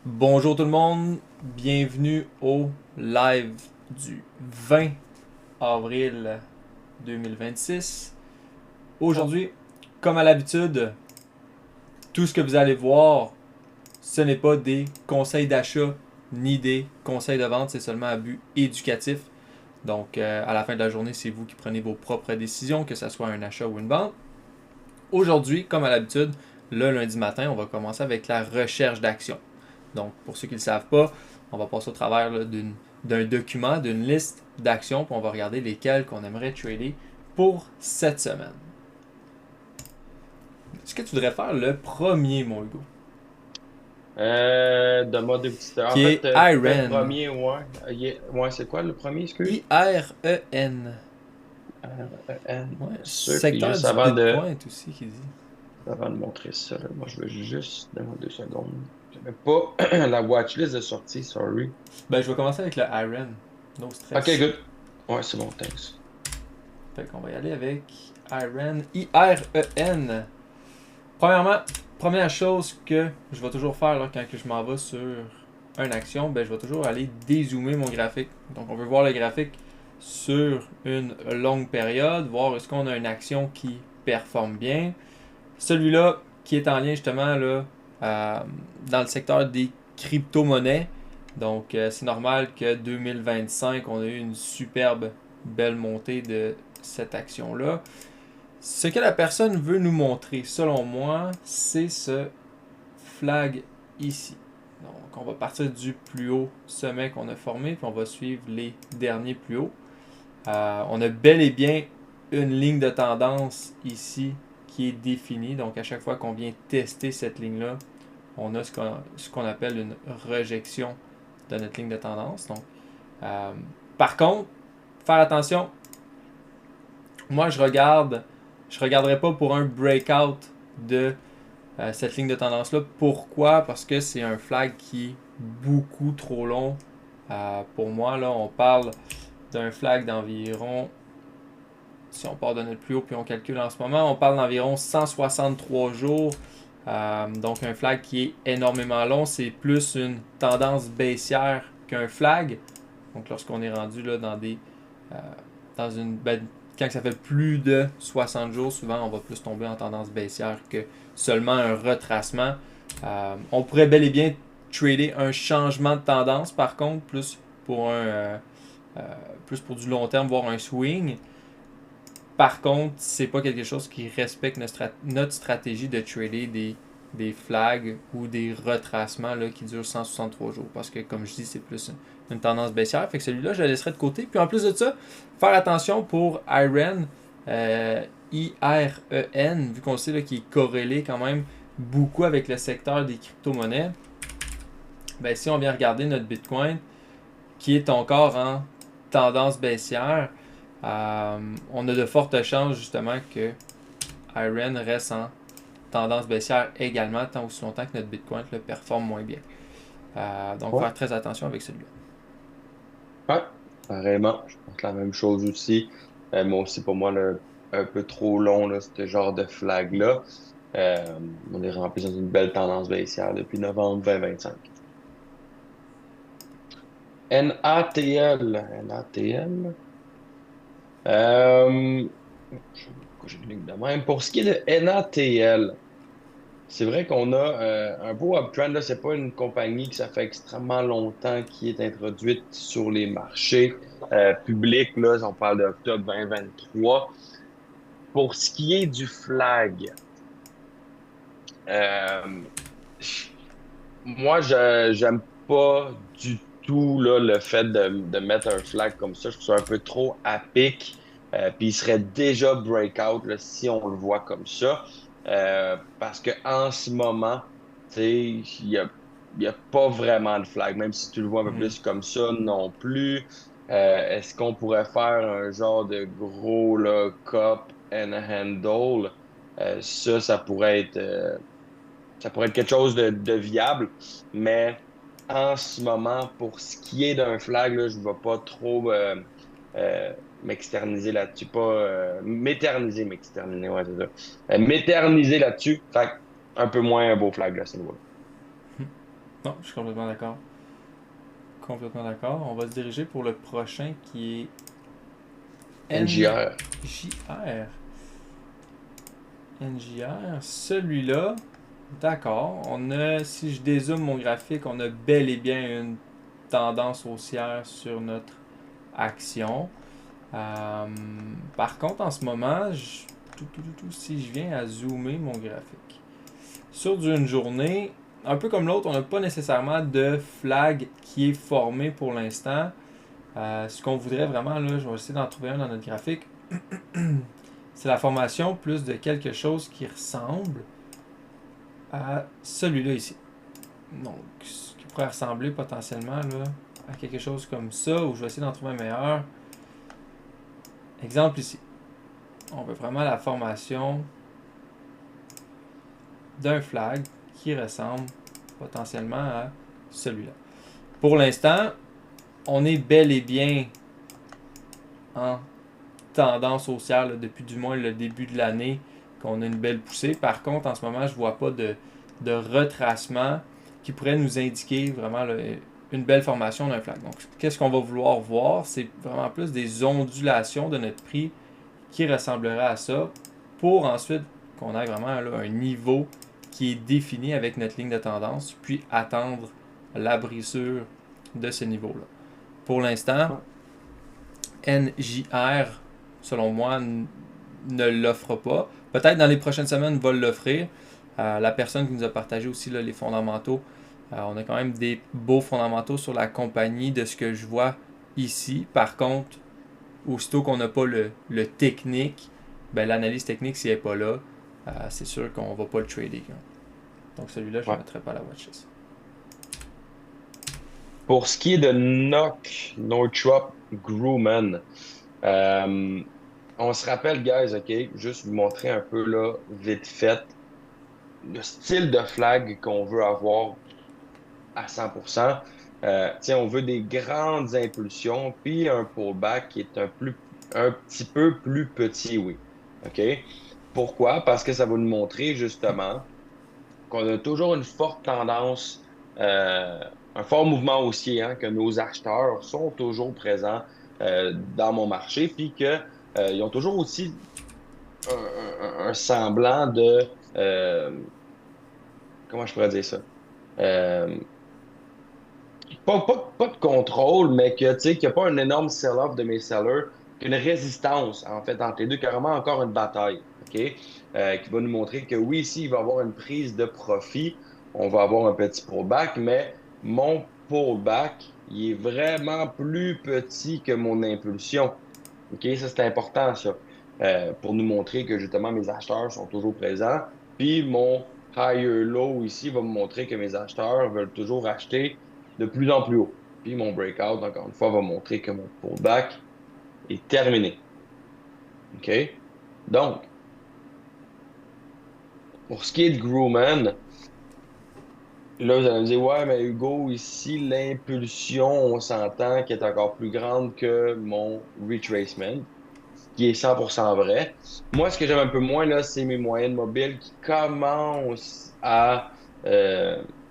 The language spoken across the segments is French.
Bonjour tout le monde, bienvenue au live du 20 avril 2026. Aujourd'hui, comme à l'habitude, tout ce que vous allez voir, ce n'est pas des conseils d'achat ni des conseils de vente, c'est seulement à but éducatif. Donc, à la fin de la journée, c'est vous qui prenez vos propres décisions, que ce soit un achat ou une vente. Aujourd'hui, comme à l'habitude, le lundi matin, on va commencer avec la recherche d'action. Donc, pour ceux qui ne le savent pas, on va passer au travers d'un document, d'une liste d'actions, puis on va regarder lesquelles qu'on aimerait trader pour cette semaine. Est-ce que tu voudrais faire le premier, mon Hugo? Donne-moi deux petites heures. En Qui fait, est le IREN. premier, ouais. Ouais, c'est quoi le premier, excuse? IREN. Bien Ouais, sûr. Puis secteur juste du Bitcoin aussi qui dit. avant de montrer ça, là, moi, je veux juste, donne-moi 2 secondes. J'avais pas la watchlist de sortie, sorry. Ben, je vais commencer avec le IREN. No Ok, stress. good. Ouais, c'est bon, thanks. Fait qu'on va y aller avec IREN. IREN. Premièrement, première chose que je vais toujours faire là, quand je m'en vais sur une action, ben, je vais toujours aller dézoomer mon graphique. Donc on veut voir le graphique sur une longue période, voir est-ce qu'on a une action qui performe bien. Celui-là qui est en lien justement là, dans le secteur des crypto-monnaies. Donc c'est normal que 2025, on a eu une superbe belle montée de cette action-là. Ce que la personne veut nous montrer, selon moi, c'est ce flag ici. Donc, on va partir du plus haut sommet qu'on a formé, puis on va suivre les derniers plus hauts. On a bel et bien une ligne de tendance ici qui est définie. Donc, à chaque fois qu'on vient tester cette ligne-là, on a ce qu'on appelle une rejection de notre ligne de tendance. Donc, euh, par contre, faire attention, moi je regarderai pas pour un breakout de cette ligne de tendance-là. Pourquoi? Parce que c'est un flag qui est beaucoup trop long. Pour moi, là, on parle d'un flag d'environ, si on part de notre plus haut puis on calcule en ce moment, on parle d'environ 163 jours. Donc un flag qui est énormément long, c'est plus une tendance baissière qu'un flag. Donc lorsqu'on est rendu là dans des euh, dans une quand ça fait plus de 60 jours, souvent on va plus tomber en tendance baissière que seulement un retracement. On pourrait bel et bien trader un changement de tendance par contre, euh, plus pour du long terme, voire un swing. Par contre, c'est pas quelque chose qui respecte notre stratégie de trader des flags ou des retracements là, qui durent 163 jours. Parce que, comme je dis, c'est plus une tendance baissière. Fait que celui-là, je le laisserai de côté. Puis en plus de ça, faire attention pour IREN, IREN, vu qu'on sait qu'il est corrélé quand même beaucoup avec le secteur des crypto-monnaies. Ben, si on vient regarder notre Bitcoin, qui est encore en tendance baissière, on a de fortes chances justement que IREN reste en tendance baissière également, tant aussi longtemps que notre Bitcoin le performe moins bien. Donc Ouais. faire très attention avec celui-là. Ouais, pareillement. Je pense la même chose aussi. Moi aussi, pour moi, un peu trop long, là, ce genre de flag-là. On est rempli dans une belle tendance baissière depuis novembre 2025. NATL. NATL. Euh, pourquoi j'ai une ligne de même? Pour ce qui est de NATL, c'est vrai qu'on a un beau uptrend. Là, c'est pas une compagnie que ça fait extrêmement longtemps qui est introduite sur les marchés publics. Là, on parle d'octobre 2023. Pour ce qui est du flag, euh, moi, je j'aime pas du tout là, le fait de mettre un flag comme ça. Je trouve ça un peu trop à pic. Puis il serait déjà breakout là, si on le voit comme ça. Parce que en ce moment, tu sais, il y a pas vraiment de flag, même si tu le vois un peu Mhm. plus comme ça non plus. Est-ce qu'on pourrait faire un genre de gros là, cup and handle? Ça pourrait être quelque chose de viable, mais en ce moment, pour ce qui est d'un flag, là, je ne vais pas trop m'externiser là-dessus, pas m'éterniser, ouais, c'est ça. M'éterniser là-dessus, fait que un peu moins un beau flag là, à ce niveau-là. Non, je suis complètement d'accord. Complètement d'accord. On va se diriger pour le prochain qui est NJR. NJR. NJR. Celui-là, d'accord. On a, si je dézoome mon graphique, on a bel et bien une tendance haussière sur notre action. Euh, Par contre, en ce moment, si je viens à zoomer mon graphique, sur une journée, un peu comme l'autre, on n'a pas nécessairement de flag qui est formé pour l'instant. Ce qu'on voudrait vraiment, là, je vais essayer d'en trouver un dans notre graphique, c'est la formation plus de quelque chose qui ressemble à celui-là ici. Donc, ce qui pourrait ressembler potentiellement là, à quelque chose comme ça, où je vais essayer d'en trouver un meilleur. Exemple ici. On veut vraiment la formation d'un flag qui ressemble potentiellement à celui-là. Pour l'instant, on est bel et bien en tendance haussière là, depuis du moins le début de l'année qu'on a une belle poussée. Par contre, en ce moment, je ne vois pas de retracement qui pourrait nous indiquer vraiment là, une belle formation d'un flag. Donc, qu'est-ce qu'on va vouloir voir? C'est vraiment plus des ondulations de notre prix qui ressembleraient à ça pour ensuite qu'on ait vraiment là, un niveau qui est défini avec notre ligne de tendance, puis attendre la brisure de ce niveau-là. Pour l'instant, NJR, selon moi, ne l'offre pas. Peut-être dans les prochaines semaines, va l'offrir. La personne qui nous a partagé aussi là, les fondamentaux, on a quand même des beaux fondamentaux sur la compagnie de ce que je vois ici. Par contre, aussitôt qu'on n'a pas le technique, ben, l'analyse technique, si elle n'est pas là, c'est sûr qu'on ne va pas le trader. Hein. Donc celui-là, je ne Ouais. le mettrai pas à la watchlist. Pour ce qui est de Nock, Northrop Grumman, euh, on se rappelle, guys, OK? Juste vous montrer un peu, là, vite fait, le style de flag qu'on veut avoir à 100%. Tiens, on veut des grandes impulsions, puis un pullback qui est un petit peu plus petit, oui. OK? Pourquoi? Parce que ça va nous montrer justement qu'on a toujours une forte tendance, euh, un fort mouvement haussier, hein, que nos acheteurs sont toujours présents dans mon marché, puis que ils ont toujours aussi un semblant de comment je pourrais dire ça? Euh, pas de contrôle, mais que, tu sais, qu'il n'y a pas un énorme sell-off de mes sellers, qu'une résistance, en fait, entre les deux, carrément encore une bataille, OK? Qui va nous montrer que oui, ici, il va y avoir une prise de profit, on va avoir un petit pullback, mais mon pullback, il est vraiment plus petit que mon impulsion. OK? Ça, c'est important, ça, pour nous montrer que, justement, mes acheteurs sont toujours présents. Puis, mon higher low ici va me montrer que mes acheteurs veulent toujours acheter de plus en plus haut. Puis mon breakout, encore une fois, va montrer que mon pullback est terminé. OK? Donc, pour ce qui est de Grumman, là, vous allez me dire, ouais, mais Hugo, ici, l'impulsion, on s'entend qu'elle est encore plus grande que mon retracement, qui est 100% vrai. Moi, ce que j'aime un peu moins, là, c'est mes moyennes mobiles qui commencent euh,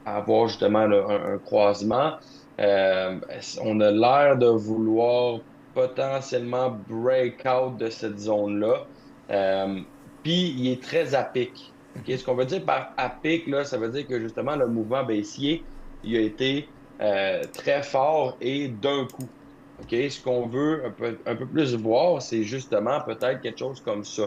à avoir justement là, un croisement. Euh, on a l'air de vouloir potentiellement break out de cette zone-là. Euh, Puis, il est très à pic. OK? Ce qu'on veut dire par à pic, là, ça veut dire que justement, le mouvement baissier, il a été très fort et d'un coup. OK? Ce qu'on veut un peu plus voir, c'est justement peut-être quelque chose comme ça.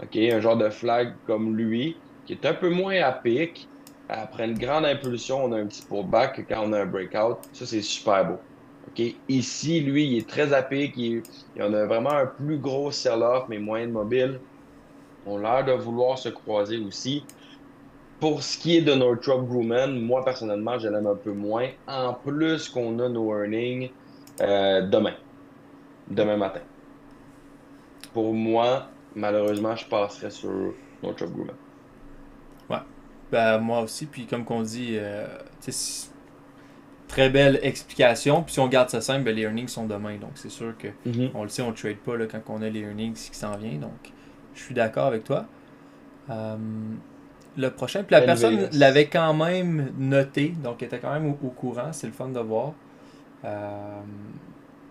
OK? Un genre de flag comme lui, qui est un peu moins à pic. Après une grande impulsion, on a un petit pullback. Quand on a un breakout, ça, c'est super beau. OK? Ici, lui, il est très à pic. Il en a vraiment un plus gros sell-off, mais moyen de mobile ont l'air de vouloir se croiser aussi. Pour ce qui est de Northrop Grumman, moi, personnellement, je l'aime un peu moins. En plus qu'on a nos earnings Okay. demain matin. Pour moi, malheureusement, je passerai sur Northrop Grumman. Ouais. Ben, moi aussi, puis comme qu'on dit, très belle explication. Puis si on garde ça simple, ben, les earnings sont demain. Donc c'est sûr que Mhm. on le sait, on ne trade pas là, quand on a les earnings qui s'en vient. Donc je suis d'accord avec toi. Euh, le prochain. Puis la personne NVS. l'avait quand même noté, donc elle était quand même au courant. C'est le fun de voir. Euh,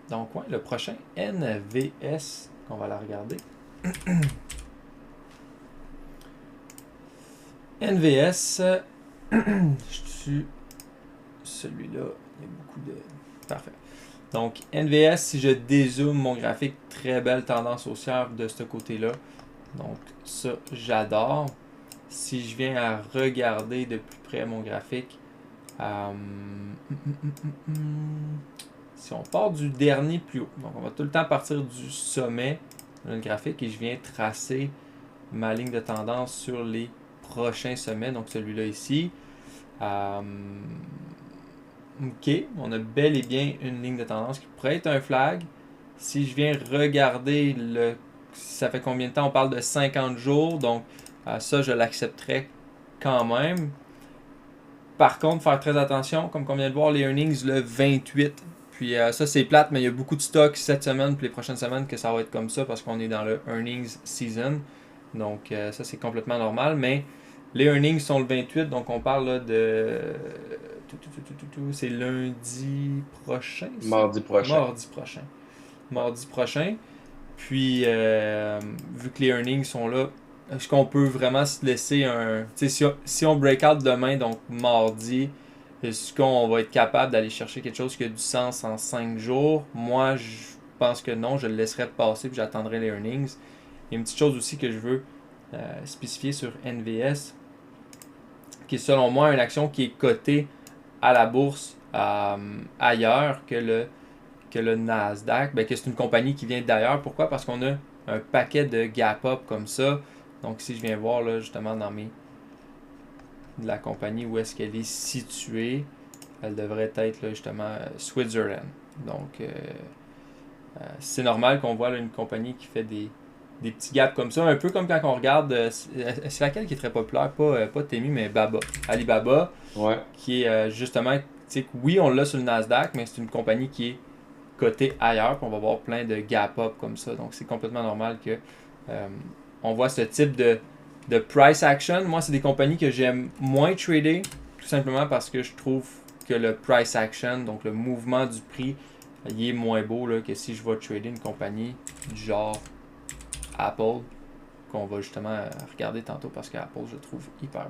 donc, ouais, le prochain, NVS, on va la regarder. NVS, je suis celui-là. Il y a beaucoup de. Parfait. Donc, NVS, si je dézoome mon graphique, très belle tendance haussière de ce côté-là. Donc, ça, j'adore. Si je viens à regarder de plus près mon graphique, si on part du dernier plus haut, donc on va tout le temps partir du sommet de notre graphique et je viens tracer ma ligne de tendance sur les prochains sommets, donc celui-là ici. Ok, on a bel et bien une ligne de tendance qui pourrait être un flag. Si je viens regarder ça fait combien de temps, on parle de 50 jours, donc ça je l'accepterais quand même. Par contre, faire très attention, comme on vient de voir les earnings le 28. Puis ça c'est plate, mais il y a beaucoup de stocks cette semaine puis les prochaines semaines que ça va être comme ça parce qu'on est dans le earnings season. Donc ça c'est complètement normal, mais les earnings sont le 28, donc on parle là, de... C'est lundi prochain, ça? Mardi prochain. Mardi prochain. Puis, vu que les earnings sont là, est-ce qu'on peut vraiment se laisser un... Si on break out demain, donc mardi, est-ce qu'on va être capable d'aller chercher quelque chose qui a du sens en 5 jours? Moi, je pense que non, je le laisserai passer puis j'attendrai les earnings. Il y a une petite chose aussi que je veux spécifier sur NVS, qui est selon moi une action qui est cotée à la bourse ailleurs que le Nasdaq, que c'est une compagnie qui vient d'ailleurs. Pourquoi? Parce qu'on a un paquet de gap up comme ça. Donc si je viens voir là, justement dans de la compagnie où est-ce qu'elle est située, elle devrait être là, justement Switzerland. Donc c'est normal qu'on voit là, une compagnie qui fait des petits gaps comme ça, un peu comme quand on regarde, c'est laquelle qui est très populaire, pas Temu, mais Baba, Alibaba, Ouais. qui est justement, oui, on l'a sur le Nasdaq, mais c'est une compagnie qui est cotée ailleurs, puis on va voir plein de gap up comme ça, donc c'est complètement normal que on voit ce type de price action. Moi, c'est des compagnies que j'aime moins trader, tout simplement parce que je trouve que le price action, donc le mouvement du prix, il est moins beau là, que si je vais trader une compagnie du genre Apple, qu'on va justement regarder tantôt parce qu'Apple, je trouve hyper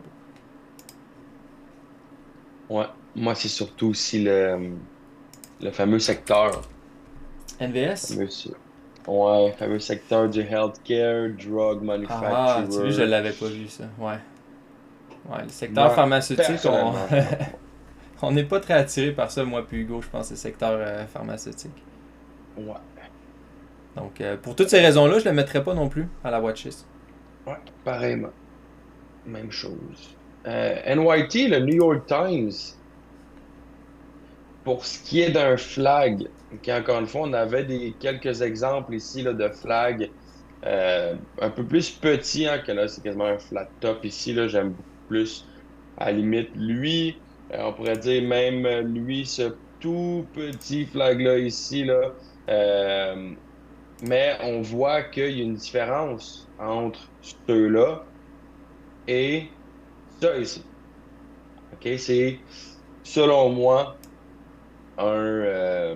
beau. Ouais. Moi, c'est surtout aussi le fameux secteur. NVS? Ouais, fameux secteur du healthcare, drug Ah, tu vois, je manufacturer. l'avais pas vu ça. Ouais. Ouais, le secteur Moi, pharmaceutique, personnellement, je l'aime pas. on n'est pas très attiré par ça, moi puis Hugo, je pense, le secteur pharmaceutique. Ouais. Donc, pour toutes ces raisons-là, je ne le mettrais pas non plus à la watchlist. Ouais, pareillement. Même chose. NYT, le New York Times, pour ce qui est d'un flag, ok, encore une fois, on avait quelques exemples ici là, de flag un peu plus petits, hein, que là, c'est quasiment un flat top ici. Là, j'aime beaucoup plus, à la limite, lui. On pourrait dire même lui, ce tout petit flag-là ici. Là, euh, mais on voit qu'il y a une différence entre ceux-là et ça ici. OK? C'est, selon moi, un, euh,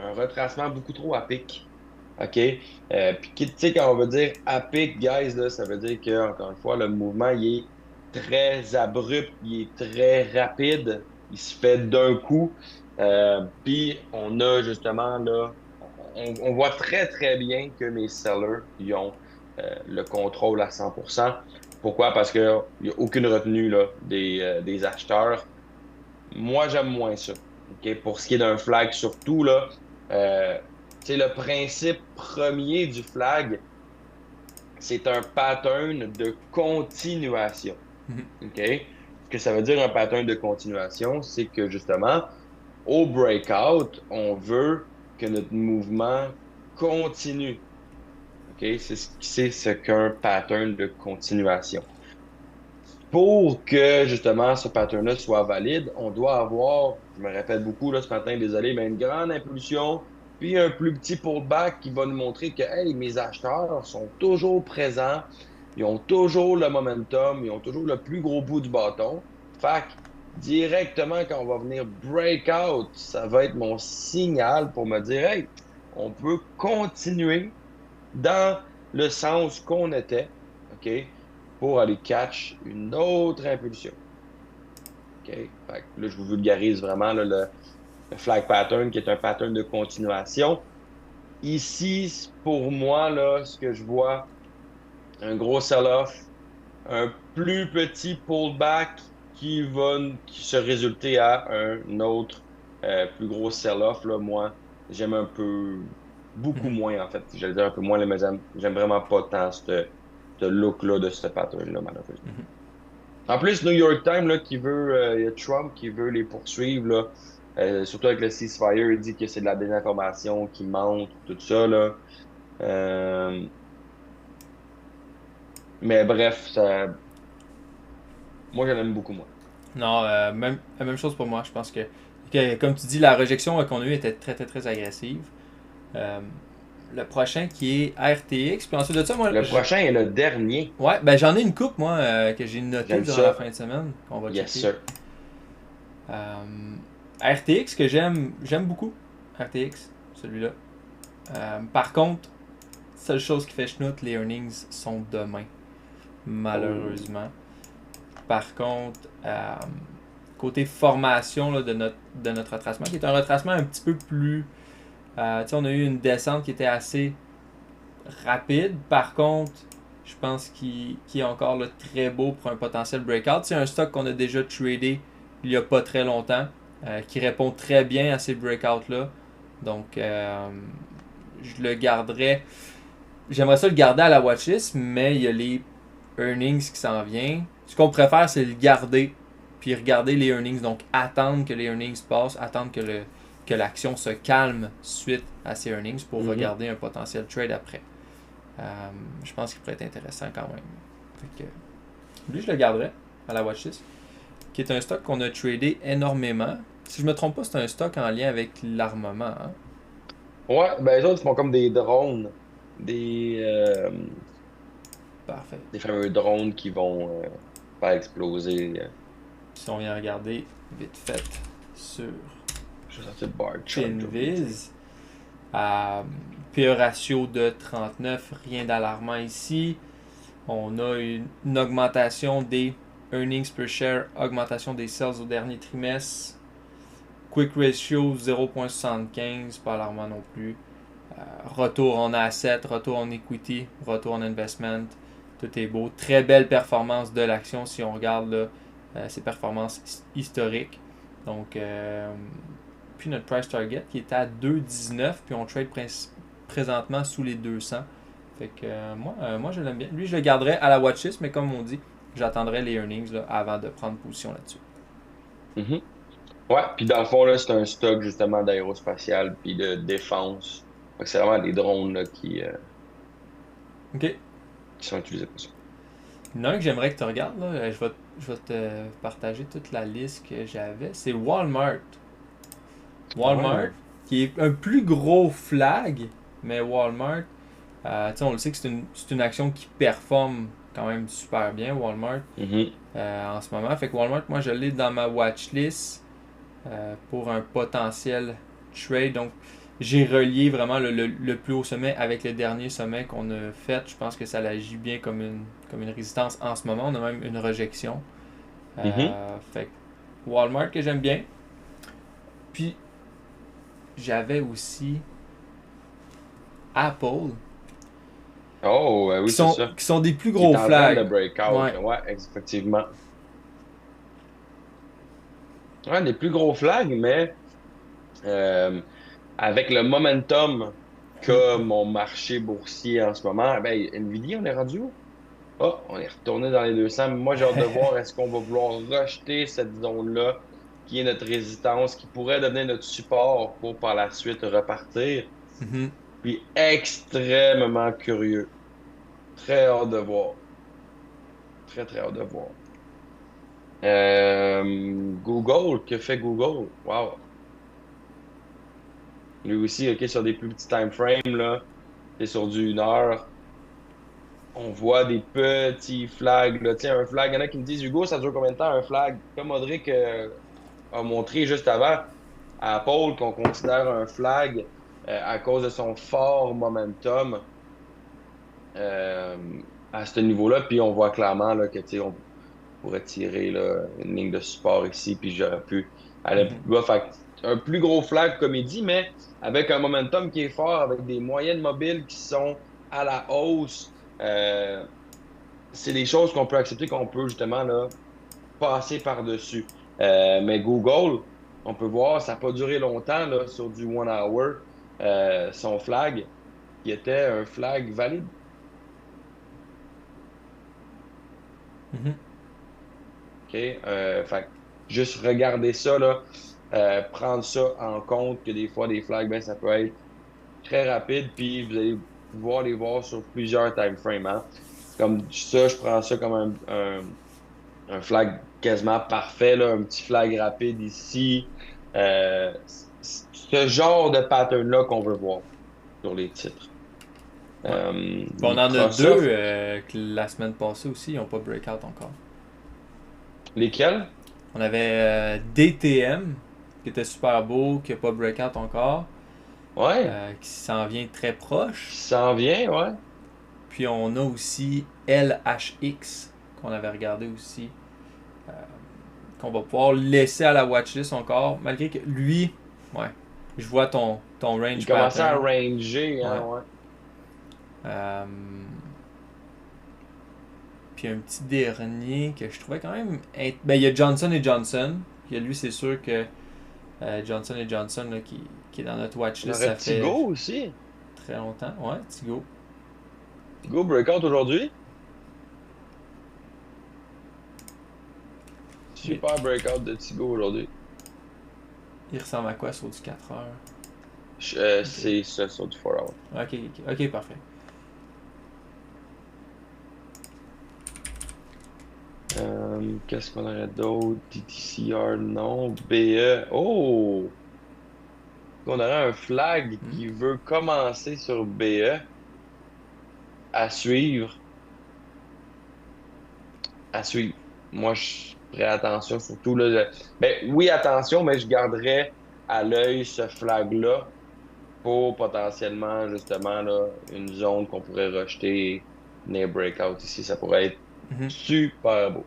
un retracement beaucoup trop à pic. OK? Puis, tu sais, quand on veut dire à pic, guys, là, ça veut dire que, encore une fois, le mouvement, il est très abrupt, il est très rapide, il se fait d'un coup. Puis, on a justement, là, on voit très, très bien que mes sellers, ils ont le contrôle à 100%. Pourquoi? Parce qu'il n'y a aucune retenue là, des acheteurs. Moi, j'aime moins ça. OK? Pour ce qui est d'un flag, surtout, là, euh, le principe premier du flag, c'est un pattern de continuation. OK? Ce que ça veut dire un pattern de continuation, c'est que justement, au breakout, on veut que notre mouvement continue. OK? C'est ce qu'un pattern de continuation. Pour que justement ce pattern-là soit valide, on doit avoir, je me répète beaucoup là, ce matin, désolé, mais une grande impulsion, puis un plus petit pullback qui va nous montrer que hey, mes acheteurs sont toujours présents, Ils ont toujours le momentum, ils ont toujours le plus gros bout du bâton. Fait que directement quand on va venir breakout, ça va être mon signal pour me dire, hey, on peut continuer dans le sens qu'on était, OK, pour aller catch une autre impulsion. OK? Fait que là, je vous vulgarise vraiment là, le flag pattern qui est un pattern de continuation. Ici, pour moi, là, ce que je vois, un gros sell-off, un plus petit pullback qui se résulter à un autre plus gros sell-off. Là, moi, j'aime un peu, beaucoup Mhm. moins, en fait. J'allais dire un peu moins, mais j'aime vraiment pas tant ce look-là de ce pattern-là, malheureusement. Mhm. En plus, New York Times, là, il y a Trump qui veut les poursuivre, là, surtout avec le ceasefire, il dit que c'est de la désinformation qui monte, tout ça, là. Euh, mais bref, moi, j'en aime beaucoup moins. Non, même, la même chose pour moi. Je pense que, comme tu dis, la rejection qu'on a eue était très, très, très agressive. Euh, le prochain qui est RTX. Puis ensuite de ça, Le prochain est le dernier. ouais, ben j'en ai une coupe, moi, que j'ai notée J'aime durant la ça. fin de semaine, qu'on va Yes, checker. sir. RTX que j'aime beaucoup. RTX, celui-là. Par contre, seule chose qui fait chenoute, les earnings sont demain, Oh. malheureusement. Par contre, côté formation là, de notre retracement, qui est un retracement un petit peu plus. On a eu une descente qui était assez rapide. Par contre, je pense qu'il est encore là, très beau pour un potentiel breakout. C'est un stock qu'on a déjà tradé il n'y a pas très longtemps, qui répond très bien à ces breakouts-là. Donc, je le garderai. J'aimerais ça le garder à la watchlist, mais il y a les earnings qui s'en viennent. Ce qu'on préfère, c'est le garder, puis regarder les earnings. Donc, attendre que les earnings passent, attendre que l'action se calme suite à ces earnings pour Mhm. regarder un potentiel trade après. Je pense qu'il pourrait être intéressant quand même. Fait que, lui, je le garderais à la watchlist, qui est un stock qu'on a tradé énormément. Si je me trompe pas, c'est un stock en lien avec l'armement. Hein? Ouais, ben les autres font comme des drones. Des, Parfait. des fameux drones qui vont faire exploser. Si on vient regarder vite fait sur Je vais sortir le bar chart, je vais vous le dire. Finviz, euh, PE ratio de 39, rien d'alarmant ici. On a une augmentation des earnings per share, augmentation des sales au dernier trimestre. Quick ratio 0.75, pas alarmant non plus. Retour en asset, retour en equity, retour en investment, tout est beau. Très belle performance de l'action si on regarde là, ses performances historiques. Donc, puis notre price target qui était à 2,19, puis on trade présentement sous les 200. Fait que moi je l'aime bien. Lui, je le garderais à la watchlist, mais comme on dit, j'attendrai les earnings là, avant de prendre position là-dessus. Mhm. Ouais, puis dans le fond, là, c'est un stock justement d'aérospatial puis de défense. Fait que c'est vraiment des drones là, Ok. qui sont utilisés pour ça. Il y en a un que j'aimerais que tu regardes, là. Je vais te partager toute la liste que j'avais. C'est Walmart. Walmart, Ouais. qui est un plus gros flag, mais Walmart, on le sait que c'est une action qui performe quand même super bien, Walmart, Mhm. en ce moment. Fait que Walmart, moi, je l'ai dans ma watchlist pour un potentiel trade. Donc, j'ai relié vraiment le plus haut sommet avec le dernier sommet qu'on a fait. Je pense que ça agit bien comme une résistance en ce moment. On a même une rejection. Mhm. Fait que Walmart que j'aime bien. Puis, j'avais aussi Apple, Oh, oui, c'est ça. qui sont des plus Qui est gros en train de flags. breakout. Ouais. Là. Ouais, effectivement. Ouais, des plus gros flags, mais euh, avec le momentum qu'a mon marché boursier en ce moment, ben, Nvidia, on est rendu où? Ah, on est retourné dans les 200. Mais moi, j'ai hâte de voir est-ce qu'on va vouloir rejeter cette zone-là, qui est notre résistance, qui pourrait devenir notre support pour par la suite repartir. Mhm. Puis extrêmement curieux. Très hâte de voir. Très, très hâte de voir. Google, que fait Google? Wow. Lui aussi, OK, sur des plus petits time frames, là. C'est sur du 1 heure. on voit des petits flags. Là. Tu sais, un flag, il y en a qui me disent, Hugo, ça dure combien de temps un flag? Comme Audric a montré juste avant à Paul qu'on considère un flag à cause de son fort momentum euh, à ce niveau-là. Puis on voit clairement là, que tu sais, on pourrait tirer là, une ligne de support ici, puis j'aurais pu aller Mhm. plus bas. Fait que un plus gros flag, comme il dit, mais avec un momentum qui est fort, avec des moyennes mobiles qui sont à la hausse. C'est des choses qu'on peut accepter, qu'on peut justement là, passer par-dessus. Mais Google, on peut voir, ça n'a pas duré longtemps là, sur du one hour, son flag, qui était un flag valide. Mhm. OK? Fait que juste regarder ça, là, prendre ça en compte que des fois, des flags, ben, ça peut être très rapide, puis vous allez pouvoir les voir sur plusieurs time frames. Hein? Comme ça, je prends ça comme un flag quasiment parfait, là, un petit flag rapide ici. Ce genre de pattern-là qu'on veut voir sur les titres. Ouais. Puis on en a deux Microsoft, que la semaine passée aussi, ils n'ont pas breakout encore. lesquels? On avait DTM, qui était super beau, qui n'a pas breakout encore, Ouais, qui s'en vient très proche. qui s'en vient, ouais. Puis on a aussi LHX, qu'on avait regardé aussi, euh, qu'on va pouvoir laisser à la watchlist encore, malgré que lui, ouais, je vois ton Il range commençait à pattern. ranger, Ouais. hein, ouais. Euh, Puis un petit dernier que je trouvais quand même. Ben, il y a Johnson et Johnson. Puis lui, c'est sûr que Johnson et Johnson là, qui est dans notre On watchlist, aurait ça fait Tigo aussi. très longtemps. Ouais, Tigo. Tigo breakout aujourd'hui. Il, Super breakout de Tigo aujourd'hui. il ressemble à quoi sur du 4 heures? Ok, C'est ça sur du 4 hours. ok, parfait. Qu'est-ce qu'on aurait d'autre? TTCR, non. BE. Oh! On aurait un flag Hmm. qui veut commencer sur BE à suivre. À suivre. Moi, je ferais attention, surtout là. Ben, oui, attention, mais je garderais à l'œil ce flag-là pour potentiellement, justement, là, une zone qu'on pourrait rejeter les breakouts ici. Ça pourrait être Mhm. super beau.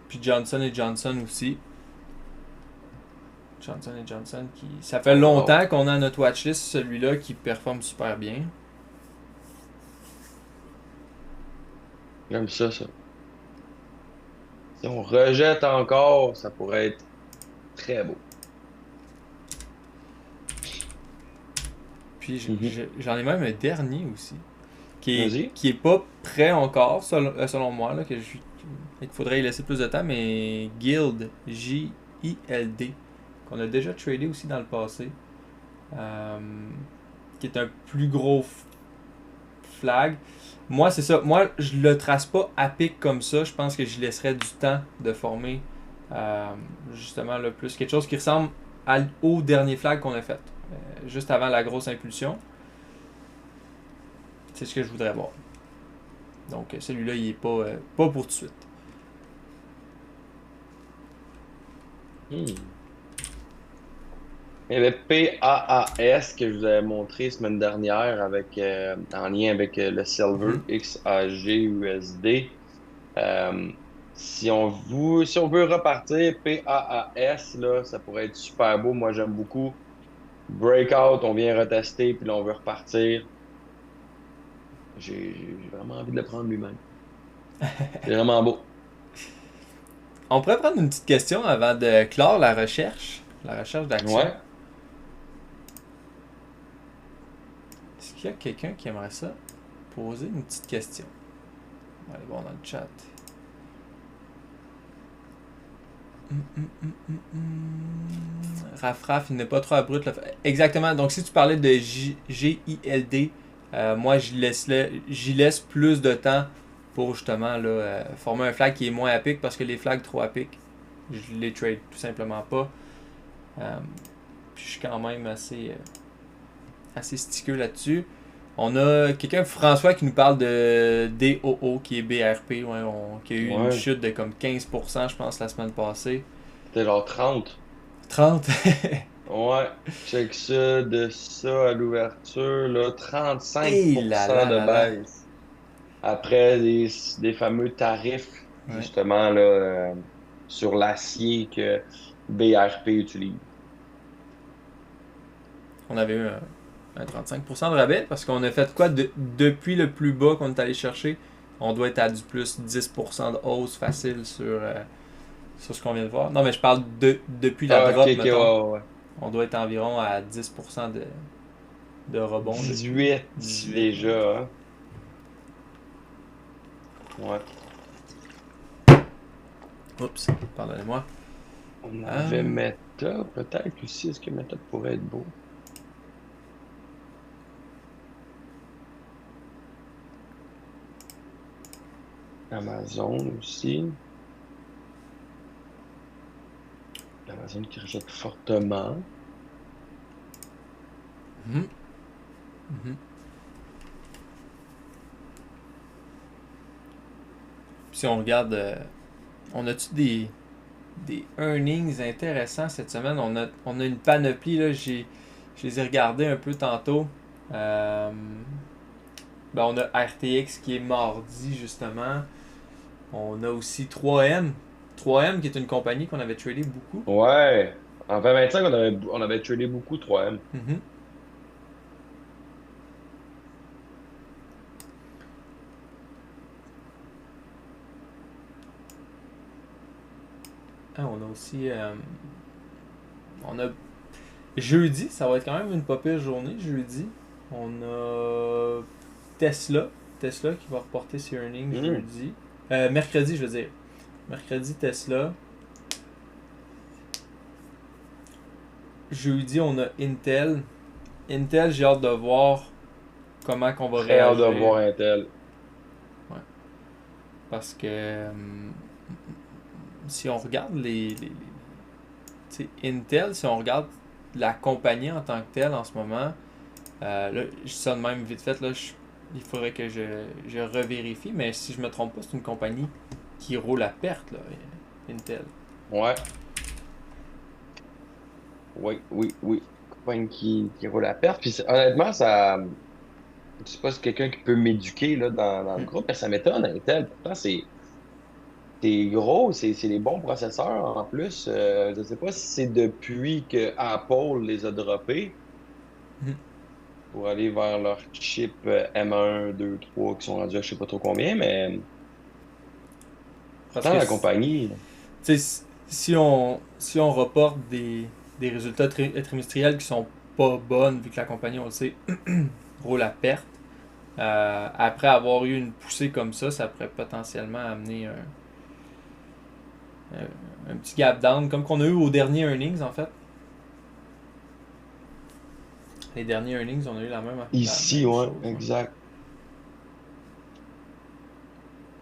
Puis Johnson et Johnson aussi. Johnson et Johnson qui. Ça fait Oh, wow. longtemps qu'on a notre watchlist, celui-là qui performe super bien. J'aime ça, ça. Si on rejette encore, ça pourrait être très beau. Puis Mhm. j'en ai même un dernier aussi. Vas-y. Qui est pas prêt encore, selon moi, là, qu'il faudrait y laisser plus de temps, mais Guild, J-I-L-D, qu'on a déjà tradé aussi dans le passé, euh, qui est un plus gros flag. Moi, c'est ça. Moi, je le trace pas à pic comme ça. Je pense que je laisserais du temps de former, euh, justement, le plus quelque chose qui ressemble au dernier flag qu'on a fait, juste avant la grosse impulsion. C'est ce que je voudrais voir. Donc celui-là, il est pas pour tout de suite. Hmm. Il y avait PAAS que je vous avais montré semaine dernière en lien avec le Silver Mhm. XAG USD. Euh, si on veut repartir, PAAS, là, ça pourrait être super beau. Moi, j'aime beaucoup. Breakout, on vient retester, puis là, on veut repartir. J'ai vraiment envie de le prendre lui-même. C'est vraiment beau. On pourrait prendre une petite question avant de clore la recherche d'action. Ouais. Est-ce qu'il y a quelqu'un qui aimerait ça poser une petite question? On va aller voir dans le chat. Raf, il n'est pas trop abrupt. Exactement. Donc, si tu parlais de G-I-L-D, moi, j'y laisse plus de temps pour justement là, former un flag qui est moins à pic parce que les flags trop à pic, je les trade tout simplement pas. Puis je suis quand même assez stickeux là-dessus. On a quelqu'un, François, qui nous parle de DOO, qui est BRP, ouais, qui a eu une Ouais, chute de comme 15%, je pense, la semaine passée. c'était genre 30. 30. Ouais, check ça, de ça à l'ouverture, là, Et là 35% là de là là. baisse. Après des fameux tarifs, Ouais. justement, là, sur l'acier que BRP utilise. On avait eu un 35% de rabais parce qu'on a fait quoi depuis le plus bas qu'on est allé chercher. On doit être à du plus 10% de hausse facile sur ce qu'on vient de voir. Non, mais je parle depuis la Ah, ok, drop, ok, ouais, mettons. ouais, ouais. On doit être environ à 10% de rebond depuis 18 18. Ouais. déjà, hein. Ouais. Oups, pardonnez-moi. On avait Euh, Meta, peut-être aussi. Est-ce que Meta pourrait être beau? Amazon aussi. Amazon qui rejette fortement. mhm, mhm. Si on regarde, on a-tu des earnings intéressants cette semaine? On a une panoplie, là, je les ai regardés un peu tantôt. Euh, on a RTX qui est mardi, justement. On a aussi 3M. 3M qui est une compagnie qu'on avait tradé beaucoup. Ouais. En 2025, on avait tradé beaucoup 3M. Mhm. Ah, on a aussi. On a jeudi, ça va être quand même une pas pire journée. Jeudi, on a Tesla. Tesla qui va reporter ses earnings Hmm. jeudi. Mercredi, je veux dire. Mercredi, Tesla. Jeudi, on a Intel. Intel, j'ai hâte de voir comment qu'on va Très hâte de réagir. voir Intel. Ouais. Parce que si on regarde tu sais, Intel, si on regarde la compagnie en tant que telle en ce moment, là, je dis ça de même vite fait, là, il faudrait que je revérifie, mais si je me trompe pas, c'est une compagnie qui roule à perte, là, Intel. Ouais. Oui, oui, oui. Compagnie qui roule à perte. Puis honnêtement, ça. Je sais pas si quelqu'un qui peut m'éduquer là, dans le Hmm. groupe, mais ça m'étonne, Intel. Pourtant, c'est gros, c'est des bons processeurs en plus. Je sais pas si c'est depuis que Apple les a droppés Hmm. pour aller vers leur chip M1, 2, 3 qui sont rendus à je sais pas trop combien, mais Parce pourtant que, la tu compagnie. sais, si on reporte des résultats trimestriels qui sont pas bonnes, vu que la compagnie, on le sait, roule à perte, après avoir eu une poussée comme ça pourrait potentiellement amener un petit gap down, comme qu'on a eu au dernier earnings en fait. Les derniers earnings, on a eu la Ici, même ouais, chose. Ouais. exact.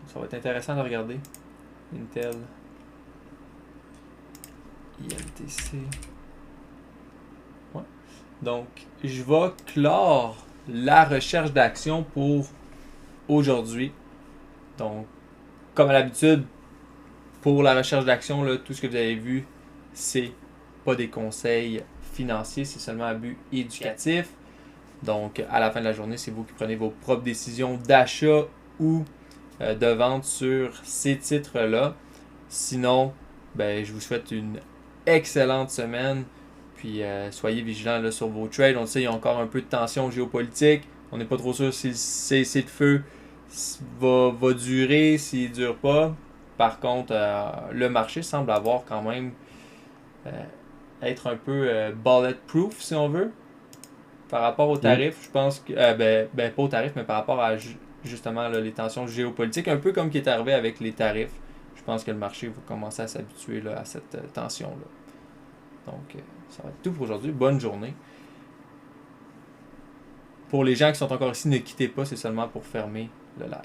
Ça va être intéressant de regarder. Intel, ILTC. Ouais. Donc, je vais clore la recherche d'action pour aujourd'hui. Donc, comme à l'habitude, pour la recherche d'action, tout ce que vous avez vu, c'est pas des conseils financiers, c'est seulement un but éducatif. Donc, à la fin de la journée, c'est vous qui prenez vos propres décisions d'achat ou de vente sur ces titres-là. Sinon, ben, je vous souhaite une excellente semaine. Puis, soyez vigilants là, sur vos trades. On le sait, il y a encore un peu de tension géopolitique. On n'est pas trop sûr si le cessez de feu va durer, s'il ne dure pas. Par contre, le marché semble avoir quand même euh, être un peu bulletproof, si on veut. Par rapport aux Hmm. tarifs, je pense que. Pas aux tarifs, mais par rapport à justement là, les tensions géopolitiques, un peu comme qui est arrivé avec les tarifs. Je pense que le marché va commencer à s'habituer là, à cette tension-là. Donc, ça va être tout pour aujourd'hui. Bonne journée. Pour les gens qui sont encore ici, ne quittez pas, c'est seulement pour fermer le live.